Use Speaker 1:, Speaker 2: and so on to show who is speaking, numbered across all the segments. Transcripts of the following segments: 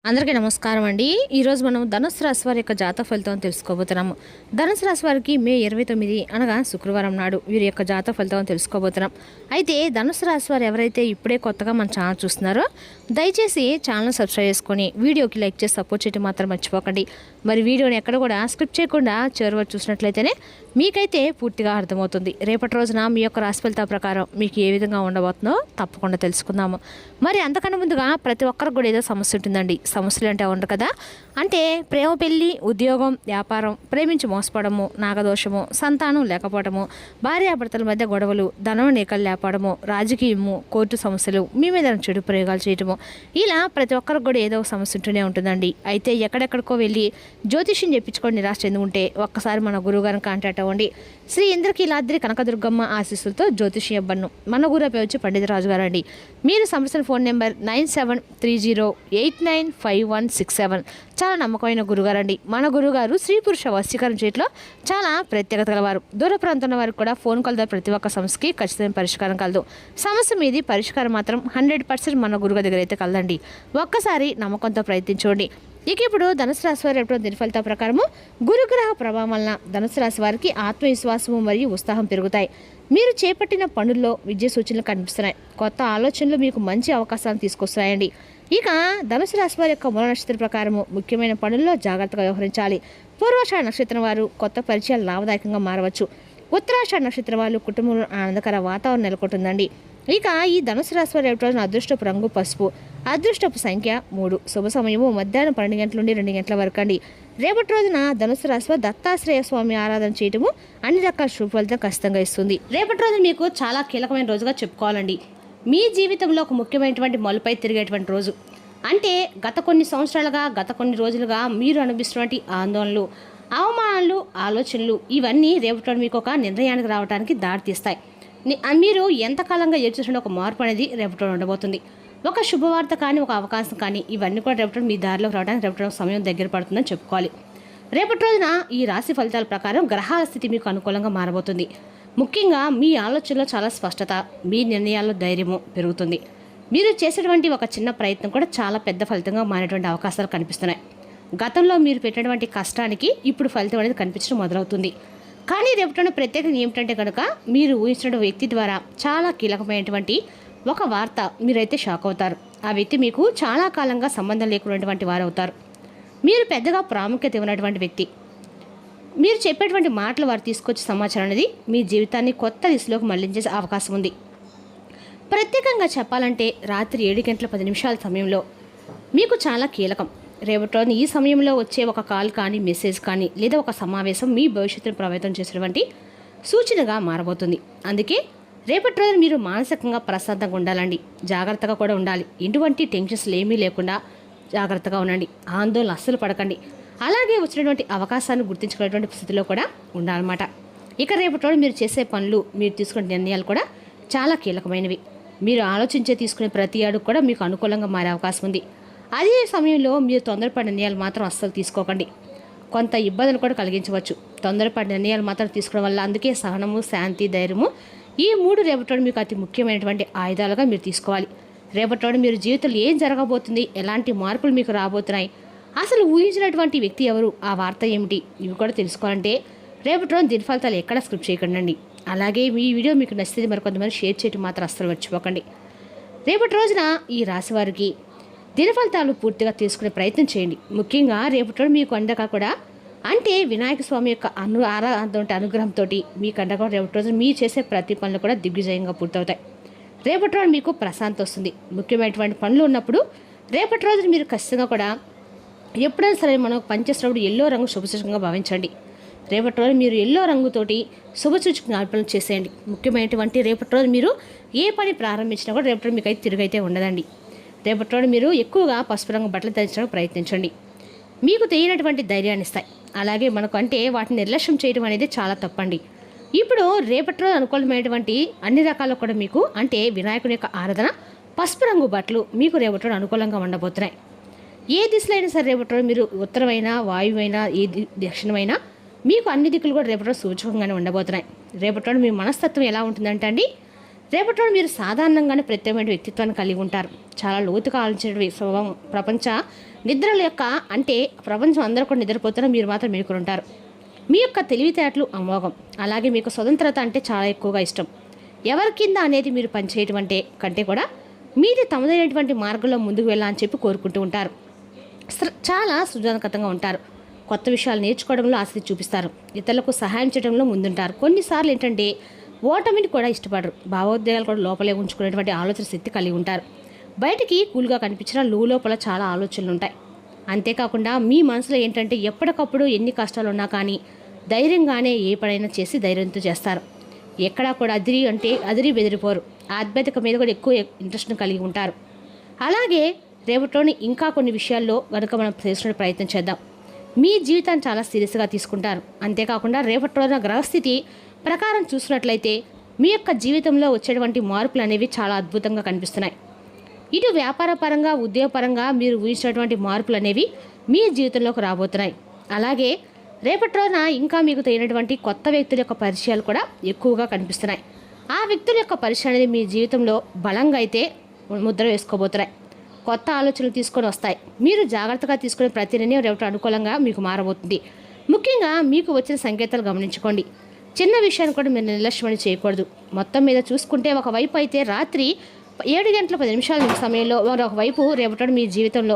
Speaker 1: అందరికీ నమస్కారం అండి. ఈరోజు మనం ధనుసు రాశి వారి యొక్క జాతక ఫలితం తెలుసుకోబోతున్నాము. ధనుసు రాశి వారికి మే 29 అనగా శుక్రవారం నాడు వీరి యొక్క జాతక ఫలితం తెలుసుకోబోతున్నాం. అయితే ధనుసు రాశి వారు ఎవరైతే ఇప్పుడే కొత్తగా మన ఛానల్ చూస్తున్నారో దయచేసి ఛానల్ సబ్స్క్రైబ్ చేసుకొని వీడియోకి లైక్ చేసి సపోర్ట్ చేయడం మాత్రం మర్చిపోకండి. మరి వీడియోని ఎక్కడ కూడా స్క్రిప్ట్ చేయకుండా చివరి వరకు చూసినట్లయితేనే మీకైతే పూర్తిగా అర్థమవుతుంది. రేపటి రోజున మీ యొక్క రాశి ఫలితాల ప్రకారం మీకు ఏ విధంగా ఉండబోతుందో తప్పకుండా తెలుసుకుందాము. మరి అంతకన్నా ముందుగా ప్రతి ఒక్కరికి కూడా ఏదో సమస్య ఉంటుందండి. సమస్యలు అంటే ఉండరు కదా, అంటే ప్రేమ, పెళ్లి, ఉద్యోగం, వ్యాపారం, ప్రేమించి మోసపోవడము, నాగదోషము, సంతానం లేకపోవడము, భార్యాభర్తల మధ్య గొడవలు, ధనం నీకలు లేపడము, రాజకీయము, కోర్టు సమస్యలు, మీ మీద చెడు ప్రయోగాలు చేయటము, ఇలా ప్రతి ఒక్కరికి కూడా ఏదో ఒక సమస్య ఉంటూనే ఉంటుందండి. అయితే ఎక్కడెక్కడికో వెళ్ళి జ్యోతిష్యం చెప్పించుకొని నిరాశ చెందుకుంటే ఒక్కసారి మన గురువుగారిని కాంటాక్ట్ అవ్వండి. శ్రీ ఇంద్రకీలాద్రి కనకదుర్గమ్మ ఆశీస్సులతో జ్యోతిష్యం ఇవ్వను. మన గురుపై వచ్చి పండిత రాజు గారు అండి. మీరు సంస్థల ఫోన్ నెంబర్ 9730895167. చాలా నమ్మకమైన గురుగారండి. మన గురుగారు స్త్రీ పురుష వశీకరణ చేయట్లో చాలా ప్రత్యేకత గలవారు. దూర ప్రాంతంలో వారికి కూడా ఫోన్ కాల్ ద్వారా ప్రతి ఒక్క సమస్యకి ఖచ్చితమైన పరిష్కారం కలదు. సమస్య మీది పరిష్కారం మాత్రం 100% మన గురుగారి దగ్గర అయితే కలదండి. ఒక్కసారి నమ్మకంతో ప్రయత్నించండి. ఇక ఇప్పుడు ధనుసు రాశి వారు ఎప్పుడు దీని ఫలితాల ప్రకారము గురుగ్రహ ప్రభావం వలన ధనుసు రాశి వారికి ఆత్మవిశ్వాసము మరియు ఉత్సాహం పెరుగుతాయి. మీరు చేపట్టిన పనుల్లో విజయ సూచనలు కనిపిస్తున్నాయి. కొత్త ఆలోచనలు మీకు మంచి అవకాశాలను తీసుకొస్తాయండి. ఇక ధనుసు రాశి వారి యొక్క మూల నక్షత్రం ప్రకారము ముఖ్యమైన పనుల్లో జాగ్రత్తగా వ్యవహరించాలి. పూర్వాషాఢ నక్షత్రం వారు కొత్త పరిచయాలు లాభదాయకంగా మారవచ్చు. ఉత్తరాషాఢ నక్షత్రం వారు కుటుంబంలో ఆనందకర వాతావరణం నెలకొంటుందండి. ఇక ఈ ధనుసు రాశి వారి రోజున అదృష్టపు రంగు పసుపు, అదృష్టపు సంఖ్య 3, శుభ సమయము మధ్యాహ్నం 12 గంటల నుండి 2 గంటల వరకు అండి. రేపటి రోజున ధనుసు రాశి వారు దత్తాశ్రేయ స్వామి ఆరాధన చేయటము అన్ని రకాల శుభ ఫలితం ఖచ్చితంగా ఇస్తుంది. రేపటి రోజు మీకు చాలా కీలకమైన రోజుగా చెప్పుకోవాలండి. మీ జీవితంలో ఒక ముఖ్యమైనటువంటి మలుపై తిరిగేటువంటి రోజు. అంటే గత కొన్ని సంవత్సరాలుగా, గత కొన్ని రోజులుగా మీరు అనుభవిస్తున్నటువంటి ఆందోళనలు, అవమానాలు, ఆలోచనలు ఇవన్నీ రేపటి మీకు ఒక నిర్ణయానికి రావడానికి దారితీస్తాయి. మీరు ఎంతకాలంగా ఎదుర్కొన్న ఒక మార్పు అనేది రేపటి ఉండబోతుంది. ఒక శుభవార్త కానీ, ఒక అవకాశం కానీ ఇవన్నీ కూడా రేపటి మీ దారిలోకి రావడానికి రేపటి సమయం దగ్గర పడుతుందని చెప్పుకోవాలి. రేపటి రోజున ఈ రాశి ఫలితాల ప్రకారం గ్రహాల స్థితి మీకు అనుకూలంగా మారబోతుంది. ముఖ్యంగా మీ ఆలోచనలో చాలా స్పష్టత, మీ నిర్ణయాల్లో ధైర్యము పెరుగుతుంది. మీరు చేసేటువంటి ఒక చిన్న ప్రయత్నం కూడా చాలా పెద్ద ఫలితంగా మారేటువంటి అవకాశాలు కనిపిస్తున్నాయి. గతంలో మీరు పెట్టినటువంటి కష్టానికి ఇప్పుడు ఫలితం అనేది కనిపించడం మొదలవుతుంది. కానీ రేపటి ప్రత్యేకంగా ఏమిటంటే కనుక మీరు ఊహించిన వ్యక్తి ద్వారా చాలా కీలకమైనటువంటి ఒక వార్త మీరైతే షాక్ అవుతారు. ఆ వ్యక్తి మీకు చాలా కాలంగా సంబంధం లేకున్నటువంటి వారు అవుతారు. మీరు పెద్దగా ప్రాముఖ్యత ఇవ్వనటువంటి వ్యక్తి. మీరు చెప్పేటువంటి మాటలు వారు తీసుకొచ్చే సమాచారం అనేది మీ జీవితాన్ని కొత్త దిశలోకి మళ్లించే అవకాశం ఉంది. ప్రత్యేకంగా చెప్పాలంటే రాత్రి 7 గంటల 10 నిమిషాల సమయంలో మీకు చాలా కీలకం. రేపటి రోజున ఈ సమయంలో వచ్చే ఒక కాల్ కానీ, మెసేజ్ కానీ లేదా ఒక సమావేశం మీ భవిష్యత్తును ప్రభావితం చేసేటువంటి సూచనగా మారబోతుంది. అందుకే రేపటి రోజున మీరు మానసికంగా ప్రశాంతంగా ఉండాలండి. జాగ్రత్తగా కూడా ఉండాలి. ఎటువంటి టెన్షన్స్లు ఏమీ లేకుండా జాగ్రత్తగా ఉండండి. ఆందోళన అస్సలు పడకండి. అలాగే వచ్చినటువంటి అవకాశాన్ని గుర్తించుకునేటువంటి స్థితిలో కూడా ఉండాలన్నమాట. ఇక రేపటి రోజు మీరు చేసే పనులు, మీరు తీసుకునే నిర్ణయాలు కూడా చాలా కీలకమైనవి. మీరు ఆలోచించే తీసుకునే ప్రతి అడుగు కూడా మీకు అనుకూలంగా మారే అవకాశం ఉంది. అదే సమయంలో మీరు తొందరపడి నిర్ణయాలు మాత్రం అస్సలు తీసుకోకండి. కొంత ఇబ్బందులు కూడా కలిగించవచ్చు. తొందరపడి నిర్ణయాలు మాత్రం తీసుకోవడం వల్ల అందుకే సహనము, శాంతి, ధైర్యము ఈ 3 రేపటి మీకు అతి ముఖ్యమైనటువంటి ఆయుధాలుగా మీరు తీసుకోవాలి. రేపటి మీరు జీవితంలో ఏం జరగబోతుంది, ఎలాంటి మార్పులు మీకు రాబోతున్నాయి, అసలు ఊహించినటువంటి వ్యక్తి ఎవరు, ఆ వార్త ఏమిటి, ఇవి కూడా తెలుసుకోవాలంటే రేపటి రోజు దీని ఫలితాలు ఎక్కడ స్క్రిప్ట్ చేయకండి. అలాగే మీ వీడియో మీకు నచ్చితే మరికొంతమంది షేర్ చేయడం మాత్రం అస్సలు మర్చిపోకండి. రేపటి రోజున ఈ రాశి వారికి దిన ఫలితాలు పూర్తిగా తీసుకునే ప్రయత్నం చేయండి. ముఖ్యంగా రేపటి రోజు మీకు అండగా కూడా, అంటే వినాయక స్వామి యొక్క ఆరాధన అనుగ్రహంతో మీకు అండగా రేపటి రోజు మీరు చేసే ప్రతి పనులు కూడా దిగ్విజయంగా పూర్తవుతాయి. రేపటి రోజు మీకు ప్రశాంతత వస్తుంది. ముఖ్యమైనటువంటి పనులు ఉన్నప్పుడు రేపటి రోజు మీరు ఖచ్చితంగా కూడా ఎప్పుడైనా సరే మనం పనిచేసినప్పుడు ఎల్లో రంగు శుభసూచకంగా భావించండి. రేపటి రోజు మీరు ఎల్లో రంగుతోటి శుభసూచకంగా అర్పణ చేసేయండి. ముఖ్యమైనటువంటి రేపటి రోజు మీరు ఏ పని ప్రారంభించినా కూడా రేపటి రోజు మీకు అయితే తిరుగైతే ఉండదండి. రేపటి రోజు మీరు ఎక్కువగా పసుపు రంగు బట్టలు ధరించడానికి ప్రయత్నించండి. మీకు తెలియనటువంటి ధైర్యాన్ని ఇస్తాయి. అలాగే మనకు అంటే వాటిని నిర్లక్ష్యం చేయడం అనేది చాలా తప్పండి. ఇప్పుడు రేపటి రోజు అనుకూలమైనటువంటి అన్ని రకాలు కూడా మీకు, అంటే వినాయకుని యొక్క ఆరాధన, పసుపు రంగు బట్టలు మీకు రేపటి రోజు అనుకూలంగా ఉండబోతున్నాయి. ఏ దిశలో అయినా సరే రేపటి రోజు మీరు ఉత్తరమైనా, వాయువైనా, ఏ దక్షిణమైనా మీకు అన్ని దిక్కులు కూడా రేపటి రోజు సూచకంగానే ఉండబోతున్నాయి. రేపటి రోజు మీ మనస్తత్వం ఎలా ఉంటుందంటే అండి, రేపటి రోజు మీరు సాధారణంగానే ప్రత్యేకమైన వ్యక్తిత్వాన్ని కలిగి ఉంటారు. చాలా లోతుగా ఆలోచించే స్వభావం, ప్రపంచ నిద్రల యొక్క అంటే ప్రపంచం అందరూ కూడా నిద్రపోతున్నా మీరు మాత్రం మేలుకొని ఉంటారు. మీ యొక్క తెలివితేటలు అమోఘం. అలాగే మీకు స్వతంత్రత అంటే చాలా ఎక్కువగా ఇష్టం. ఎవరి కింద అనేది మీరు పనిచేయటం అంటే కంటే కూడా మీది తమదైనటువంటి మార్గంలో ముందుకు వెళ్ళాలని చెప్పి కోరుకుంటూ ఉంటారు. చాలా సృజనాత్మకంగా ఉంటారు. కొత్త విషయాలు నేర్చుకోవడంలో ఆసక్తి చూపిస్తారు. ఇతరులకు సహాయం చేయడంలో ముందుంటారు. కొన్నిసార్లు ఏంటంటే ఓటమిని కూడా ఇష్టపడరు. భావోద్వేగాలు కూడా లోపలే ఉంచుకునేటువంటి ఆలోచన శక్తి కలిగి ఉంటారు. బయటికి కూల్గా కనిపించినా లోపల చాలా ఆలోచనలు ఉంటాయి. అంతేకాకుండా మీ మనసులో ఏంటంటే ఎప్పటికప్పుడు ఎన్ని కష్టాలు ఉన్నా కానీ ధైర్యంగానే ఏ పనైనా చేసి ధైర్యంతో చేస్తారు. ఎక్కడా కూడా అదిరి బెదిరిపోరు. ఆధ్యాత్మిక మీద కూడా ఎక్కువ ఇంట్రెస్ట్ని కలిగి ఉంటారు. అలాగే రేపటిలోని ఇంకా కొన్ని విషయాల్లో కనుక మనం చేసిన ప్రయత్నం చేద్దాం. మీ జీవితాన్ని చాలా సీరియస్గా తీసుకుంటారు. అంతేకాకుండా రేపటి రోజున గ్రహస్థితి ప్రకారం చూసినట్లయితే మీ యొక్క జీవితంలో వచ్చేటువంటి మార్పులు అనేవి చాలా అద్భుతంగా కనిపిస్తున్నాయి. ఇటు వ్యాపారపరంగా ఉద్యోగపరంగా మీరు ఊహించినటువంటి మార్పులు అనేవి మీ జీవితంలోకి రాబోతున్నాయి. అలాగే రేపటి రోజున ఇంకా మీకు తెలియనటువంటి కొత్త వ్యక్తుల యొక్క పరిచయాలు కూడా ఎక్కువగా కనిపిస్తున్నాయి. ఆ వ్యక్తుల యొక్క పరిచయం అనేది మీ జీవితంలో బలంగా అయితే ముద్ర వేసుకోబోతున్నాయి. కొత్త ఆలోచనలు తీసుకొని వస్తాయి. మీరు జాగ్రత్తగా తీసుకునే ప్రతి నిర్ణయం రేపటి అనుకూలంగా మీకు మారబోతుంది. ముఖ్యంగా మీకు వచ్చిన సంకేతాలు గమనించుకోండి. చిన్న విషయాన్ని కూడా మీరు నిర్లక్ష్యం చేయకూడదు. మొత్తం మీద చూసుకుంటే ఒకవైపు అయితే రాత్రి 7:10 సమయంలో ఒకవైపు రేపటి మీ జీవితంలో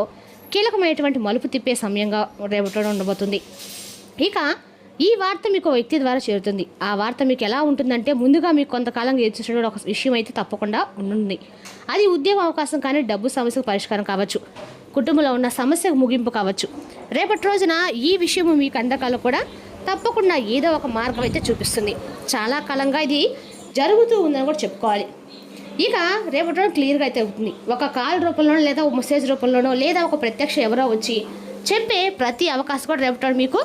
Speaker 1: కీలకమైనటువంటి మలుపు తిప్పే సమయంగా రేపటి ఉండబోతుంది. ఇక ఈ వార్త మీకు వ్యక్తి ద్వారా చేరుతుంది. ఆ వార్త మీకు ఎలా ఉంటుందంటే ముందుగా మీకు కొంతకాలంగా ఎదుర్కొన్న ఒక విషయం అయితే తప్పకుండా ఉంటుంది. అది ఉద్యోగ అవకాశం కానీ డబ్బు సమస్యకు పరిష్కారం కావచ్చు, కుటుంబంలో ఉన్న సమస్యకు ముగింపు కావచ్చు. రేపటి రోజున ఈ విషయం మీకు అందకాలం కూడా తప్పకుండా ఏదో ఒక మార్గం అయితే చూపిస్తుంది. చాలా కాలంగా ఇది జరుగుతూ ఉందని కూడా చెప్పుకోవాలి. ఇక రేపటి రోజు క్లియర్గా అయితే అవుతుంది. ఒక కాల్ రూపంలోనో లేదా ఒక మెసేజ్ రూపంలోనో లేదా ఒక ప్రత్యక్ష ఎవరో వచ్చి చెప్పే ప్రతి అవకాశం కూడా రేపటి రోజు మీకు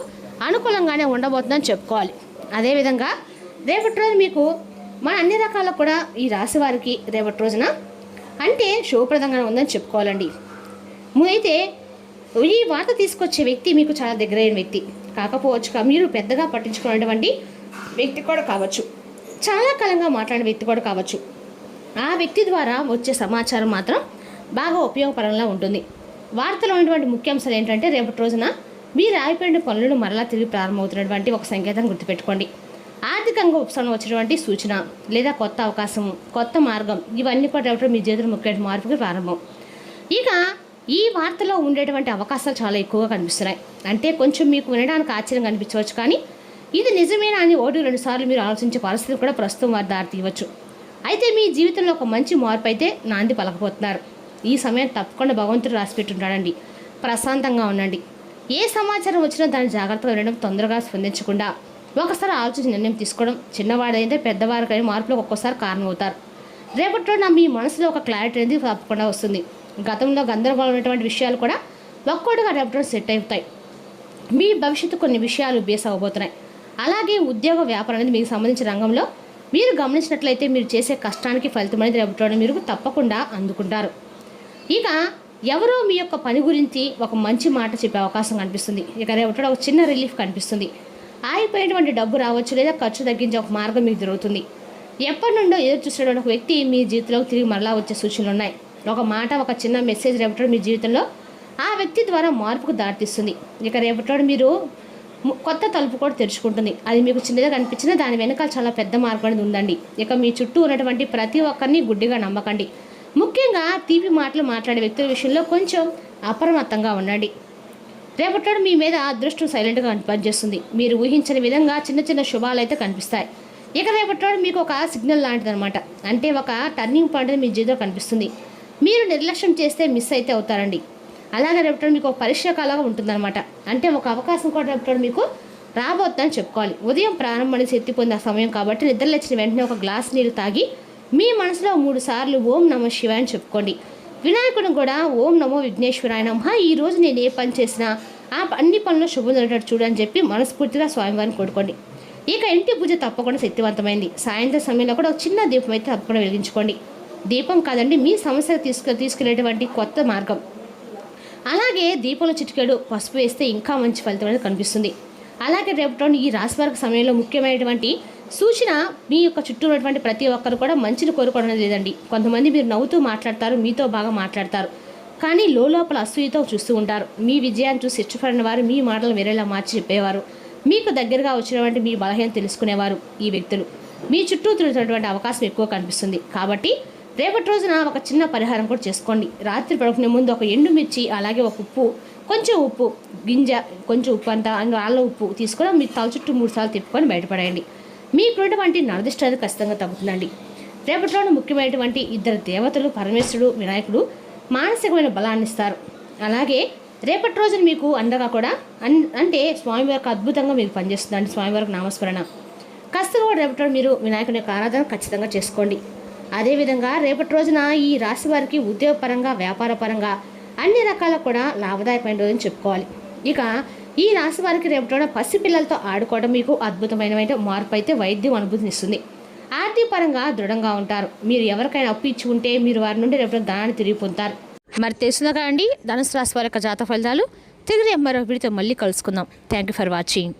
Speaker 1: అనుకూలంగానే ఉండబోతుందని చెప్పుకోవాలి. అదేవిధంగా రేపటి రోజు మీకు మన అన్ని రకాల కూడా ఈ రాశి వారికి రేపటి రోజున అంటే శుభప్రదంగా ఉందని చెప్పుకోవాలండి. అయితే ఈ వార్త తీసుకొచ్చే వ్యక్తి మీకు చాలా దగ్గరైన వ్యక్తి కాకపోవచ్చు, మీరు పెద్దగా పట్టించుకునేటువంటి వ్యక్తి కూడా కావచ్చు, చాలా కాలంగా మాట్లాడిన వ్యక్తి కూడా కావచ్చు. ఆ వ్యక్తి ద్వారా వచ్చే సమాచారం మాత్రం బాగా ఉపయోగకరంగా ఉంటుంది. వార్తలో ఉన్నటువంటి ముఖ్యాంశాలు ఏంటంటే రేపటి రోజున మీరు ఆగిపోయిన పనులను మరలా తిరిగి ప్రారంభమవుతున్నటువంటి ఒక సంకేతాన్ని గుర్తుపెట్టుకోండి. ఆర్థికంగా ఉపశమనం వచ్చేటువంటి సూచన లేదా కొత్త అవకాశం, కొత్త మార్గం ఇవన్నీ కూడా రేపటి మీ జీవితంలో ముఖ్యమైన మార్పుకి ప్రారంభం. ఇక ఈ వార్తలో ఉండేటువంటి అవకాశాలు చాలా ఎక్కువగా కనిపిస్తున్నాయి. అంటే కొంచెం మీకు వినడానికి ఆశ్చర్యం కనిపించవచ్చు, కానీ ఇది నిజమేనా అని 1-2 సార్లు మీరు ఆలోచించే పరిస్థితి కూడా ప్రస్తుతం వారు దారి తీయవచ్చు. అయితే మీ జీవితంలో ఒక మంచి మార్పు అయితే నాంది పలకపోతున్నారు. ఈ సమయం తప్పకుండా భగవంతుడు రాసిపెట్టుంటాడండి. ప్రశాంతంగా ఉండండి. ఏ సమాచారం వచ్చినా దాన్ని జాగ్రత్తగా వినడం, తొందరగా స్పందించకుండా ఒకసారి ఆలోచించి నిర్ణయం తీసుకోవడం చిన్నవాడైతే పెద్దవారికైనా మార్పులకు ఒక్కోసారి కారణమవుతారు. రేపట్లో మీ మనసులో ఒక క్లారిటీ అనేది తప్పకుండా వస్తుంది. గతంలో గందరగోళం ఉన్నటువంటి విషయాలు కూడా ఒక్కొక్కటిగా రేపట్లో సెట్ అవుతాయి. మీ భవిష్యత్తు కొన్ని విషయాలు బేస్ అవ్వబోతున్నాయి. అలాగే ఉద్యోగ వ్యాపారం అనేది మీకు సంబంధించిన రంగంలో మీరు గమనించినట్లయితే మీరు చేసే కష్టానికి ఫలితం అనేది రేపట్లో మీరు తప్పకుండా అందుకుంటారు. ఇక ఎవరో మీ యొక్క పని గురించి ఒక మంచి మాట చెప్పే అవకాశం కనిపిస్తుంది. ఇక రేపట్లో ఒక చిన్న రిలీఫ్ కనిపిస్తుంది. ఆగిపోయినటువంటి డబ్బు రావచ్చు లేదా ఖర్చు తగ్గించే ఒక మార్గం మీకు దొరుకుతుంది. ఎప్పటి నుండో ఎదురు చూసేటువంటి ఒక వ్యక్తి మీ జీవితంలో తిరిగి మరలా వచ్చే సూచనలు ఉన్నాయి. ఒక మాట, ఒక చిన్న మెసేజ్ రేపట్లో మీ జీవితంలో ఆ వ్యక్తి ద్వారా మార్పుకు దారితీస్తుంది. ఇక రేపట్లో మీరు కొత్త తలుపు కూడా తెరుచుకుంటుంది. అది మీకు చిన్నగా కనిపించినా దాని వెనకాల చాలా పెద్ద మార్పు అనేది ఉందండి. ఇక మీ చుట్టూ ఉన్నటువంటి ప్రతి ఒక్కరిని గుడ్డిగా నమ్మకండి. ముఖ్యంగా తీపి మాటలు మాట్లాడే వ్యక్తుల విషయంలో కొంచెం అప్రమత్తంగా ఉండండి. రేపట్లో మీ మీద అదృష్టం సైలెంట్గా పనిచేస్తుంది. మీరు ఊహించని విధంగా చిన్న చిన్న శుభాలు అయితే కనిపిస్తాయి. ఇక రేపట్లో మీకు ఒక సిగ్నల్ లాంటిది అనమాట. అంటే ఒక టర్నింగ్ పాయింట్ మీ జీవితంలో కనిపిస్తుంది. మీరు నిర్లక్ష్యం చేస్తే మిస్ అయితే అవుతారండి. అలాగే రేపట్లో మీకు ఒక పరీక్షకాలంగా ఉంటుందన్నమాట. అంటే ఒక అవకాశం కూడా రేపట్లో మీకు రాబోతుందని చెప్పుకోవాలి. ఉదయం ప్రారంభమని శక్తి పొందే సమయం కాబట్టి నిద్రలేచిన వెంటనే ఒక గ్లాస్ నీళ్ళు తాగి మీ మనసులో 3 సార్లు ఓం నమో శివాయ అని చెప్పుకోండి. వినాయకుడిని కూడా ఓం నమో విఘ్నేశ్వరాయ నమః, ఈరోజు నేను ఏ పని చేసినా ఆ అన్ని పనులు శుభం జరిగేటట్టు చూడని చెప్పి మనస్ఫూర్తిగా స్వామివారిని కోరుకోండి. ఇక ఇంటి పూజ తప్పకుండా శక్తివంతమైంది. సాయంత్రం సమయంలో కూడా ఒక చిన్న దీపం అయితే తప్పకుండా వెలిగించుకోండి. దీపం కాదండి, మీ సమస్యకు తీసుకెళ్లేటువంటి కొత్త మార్గం. అలాగే దీపంలో చిటికెడు పసుపు వేస్తే ఇంకా మంచి ఫలితం అనేది కనిపిస్తుంది. అలాగే రేపటి ఈ రాశి వారికి సమయంలో ముఖ్యమైనటువంటి సూచన, మీ యొక్క చుట్టూ ఉన్నటువంటి ప్రతి ఒక్కరు కూడా మంచిని కోరుకోవడం లేదండి. కొంతమంది మీరు నవ్వుతూ మాట్లాడతారు, మీతో బాగా మాట్లాడతారు. కానీ లోపల అసూయతో చూస్తూ ఉంటారు. మీ విజయాన్ని చూసి ఇష్టపడిన వారు మీ మాటలు వేరేలా మార్చి చెప్పేవారు. మీకు దగ్గరగా వచ్చినటువంటి మీ బలహీనం తెలుసుకునేవారు ఈ వ్యక్తులు. మీ చుట్టూ తిరుగుతున్నటువంటి అవకాశం ఎక్కువ కనిపిస్తుంది. కాబట్టి రేపటి రోజున ఒక చిన్న పరిహారం కూడా చేసుకోండి. రాత్రి పడుకునే ముందు ఒక ఎండుమిర్చి, అలాగే ఒక ఉప్పు, కొంచెం ఉప్పు గింజ, కొంచెం ఉప్పు అంతా రాళ్ళ ఉప్పు తీసుకొని మీ తల చుట్టూ 3 సార్లు తిప్పుకొని బయటపడేయండి. మీకున్నటువంటి నరదిష్టాలు ఖచ్చితంగా తగ్గుతుందండి. రేపటిలోని ముఖ్యమైనటువంటి 2 దేవతలు, పరమేశ్వరుడు, వినాయకుడు మానసికమైన బలాన్ని ఇస్తారు. అలాగే రేపటి రోజున మీకు అండగా కూడా అంటే స్వామివారికి అద్భుతంగా మీకు పనిచేస్తుందండి. స్వామివారికి నామస్మరణ కాస్త కూడా రేపటి రోజు మీరు వినాయకుని యొక్క ఆరాధన ఖచ్చితంగా చేసుకోండి. అదేవిధంగా రేపటి రోజున ఈ రాశి వారికి ఉద్యోగపరంగా, వ్యాపార పరంగా అన్ని రకాల కూడా లాభదాయకమైన రోజుని చెప్పుకోవాలి. ఇక ఈ రాశి వారికి రేపటి రోజున పసిపిల్లలతో ఆడుకోవడం మీకు అద్భుతమైన మార్పు అయితే వైద్యం అనుభూతినిస్తుంది. ఆర్థిక పరంగా దృఢంగా ఉంటారు. మీరు ఎవరికైనా అప్పు ఇచ్చి ఉంటే మీరు వారి నుండి రేపటి ధనాన్ని తిరిగి పొందుతారు. మరి తెలుసుగా అండి ధనుసు రాశి వారి యొక్క జాతక ఫలితాలు. తిరిగి మరో వీడితో మళ్ళీ కలుసుకుందాం. Thank you for watching.